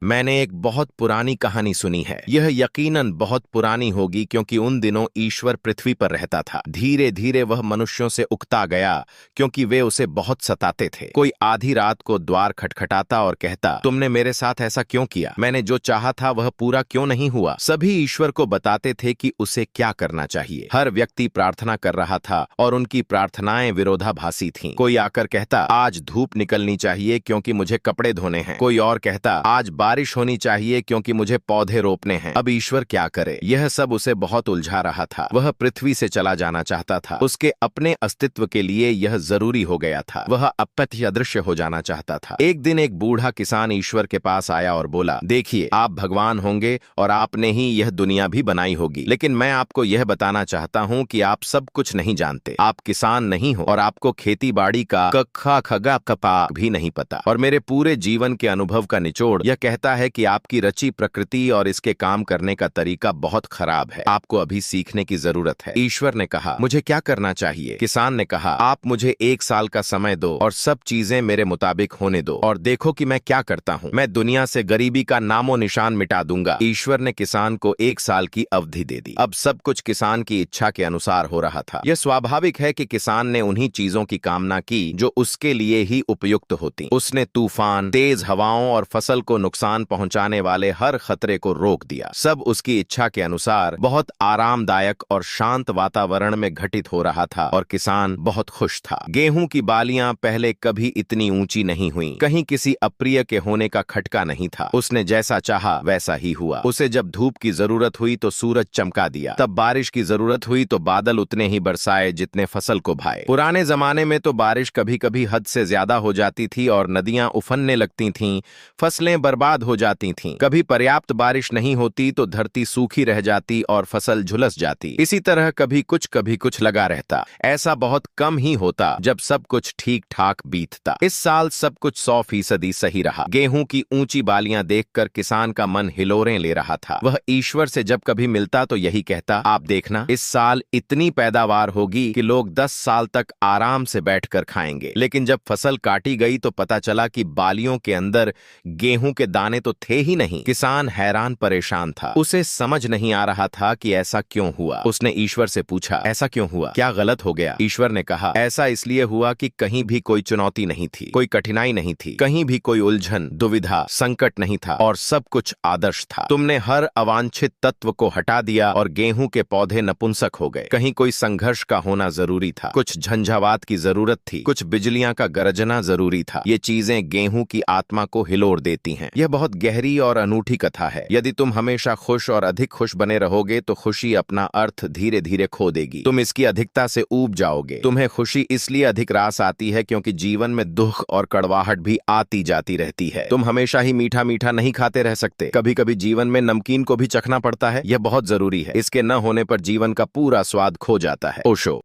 मैंने एक बहुत पुरानी कहानी सुनी है। यह यकीनन बहुत पुरानी होगी क्योंकि उन दिनों ईश्वर पृथ्वी पर रहता था। धीरे धीरे वह मनुष्यों से उकता गया क्योंकि वे उसे बहुत सताते थे। कोई आधी रात को द्वार खटखटाता और कहता, तुमने मेरे साथ ऐसा क्यों किया? मैंने जो चाहा था वह पूरा क्यों नहीं हुआ? सभी ईश्वर को बताते थे कि उसे क्या करना चाहिए। हर व्यक्ति प्रार्थना कर रहा था और उनकी प्रार्थनाएं विरोधाभासी थीं। कोई आकर कहता, आज धूप निकलनी चाहिए क्योंकि मुझे कपड़े धोने हैं। कोई और कहता, आज बारिश होनी चाहिए क्योंकि मुझे पौधे रोपने हैं। अब ईश्वर क्या करे? यह सब उसे बहुत उलझा रहा था। वह पृथ्वी से चला जाना चाहता था। उसके अपने अस्तित्व के लिए यह जरूरी हो गया था। वह अपत्य अदृश्य हो जाना चाहता था। एक दिन एक बूढ़ा किसान ईश्वर के पास आया और बोला, देखिए, आप भगवान होंगे और आपने ही यह दुनिया भी बनाई होगी, लेकिन मैं आपको यह बताना चाहता हूँ कि आप सब कुछ नहीं जानते। आप किसान नहीं हो और आपको खेती बाड़ी का कखा खगा कपा भी नहीं पता। और मेरे पूरे जीवन के अनुभव का निचोड़ यह कहता है कि आपकी रची प्रकृति और इसके काम करने का तरीका बहुत खराब है। आपको अभी सीखने की जरूरत है। ईश्वर ने कहा, मुझे क्या करना चाहिए? किसान ने कहा, आप मुझे 1 साल का समय दो और सब चीजें मेरे मुताबिक होने दो और देखो कि मैं क्या करता हूँ। मैं दुनिया से गरीबी का नामो निशान मिटा दूंगा। ईश्वर ने किसान को 1 साल की अवधि दे दी। अब सब कुछ किसान की इच्छा के अनुसार हो रहा था। यह स्वाभाविक है कि किसान ने उन्हीं चीजों की कामना की जो उसके लिए ही उपयुक्त होती। उसने तूफान, तेज हवाओं और फसल को नुकसान पहुंचाने वाले हर खतरे को रोक दिया। सब उसकी इच्छा के अनुसार बहुत आरामदायक और शांत वातावरण में घटित हो रहा था और किसान बहुत खुश था। गेहूं की बालियां पहले कभी इतनी ऊंची नहीं हुई। कहीं किसी अप्रिय के होने का खटका नहीं था। उसने जैसा चाहा वैसा ही हुआ। उसे जब धूप की जरूरत हुई तो सूरज चमका दिया। तब बारिश की जरूरत हुई तो बादल उतने ही बरसाए जितने फसल को भाए। पुराने जमाने में तो बारिश कभी कभी हद से ज्यादा हो जाती थी और नदियां उफनने लगती थीं, फसलें बर्बाद हो जाती थीं। कभी पर्याप्त बारिश नहीं होती तो धरती सूखी रह जाती और फसल झुलस जाती। इसी तरह कभी कुछ लगा रहता। ऐसा बहुत कम ही होता जब सब कुछ ठीक ठाक बीतता। इस साल सब कुछ 100% सही रहा। गेहूं की ऊंची बालियां देखकर किसान का मन हिलोरें ले रहा था। वह ईश्वर से जब कभी मिलता तो यही कहता, आप देखना, इस साल इतनी पैदावार होगी कि लोग 10 साल तक आराम से बैठकर खाएंगे। लेकिन जब फसल काटी गई तो पता चला कि बालियों के अंदर गेहूं के दाने तो थे ही नहीं। किसान हैरान परेशान था। उसे समझ नहीं आ रहा था कि ऐसा क्यों हुआ। उसने ईश्वर से पूछा, ऐसा क्यों हुआ? क्या गलत हो गया? ईश्वर ने कहा, ऐसा इसलिए हुआ कि कहीं भी कोई चुनौती नहीं थी, कोई कठिनाई नहीं थी, कहीं भी कोई उलझन, दुविधा, संकट नहीं था और सब कुछ आदर्श था। तुमने हर अवांछित तत्व को हटा दिया और गेहूं के पौधे नपुंसक हो गए। कहीं कोई संघर्ष का होना जरूरी था, कुछ झंझावात की जरूरत थी, कुछ बिजलियां का गरजना जरूरी था। ये चीजें गेहूं की आत्मा को हिलोर देती हैं। यह बहुत गहरी और अनूठी कथा है। यदि तुम हमेशा खुश और अधिक खुश बने रहोगे तो खुशी अपना अर्थ धीरे धीरे खो देगी। तुम इसकी अधिकता से ऊब जाओगे। तुम्हें खुशी इसलिए अधिक रास आती है क्योंकि जीवन में दुख और कड़वाहट भी आती जाती रहती है। तुम हमेशा ही मीठा मीठा नहीं खाते रह सकते। कभी कभी जीवन में नमकीन को भी चखना पड़ता है। यह बहुत जरूरी है। इसके न होने पर जीवन का पूरा स्वाद खो जाता है। ओशो।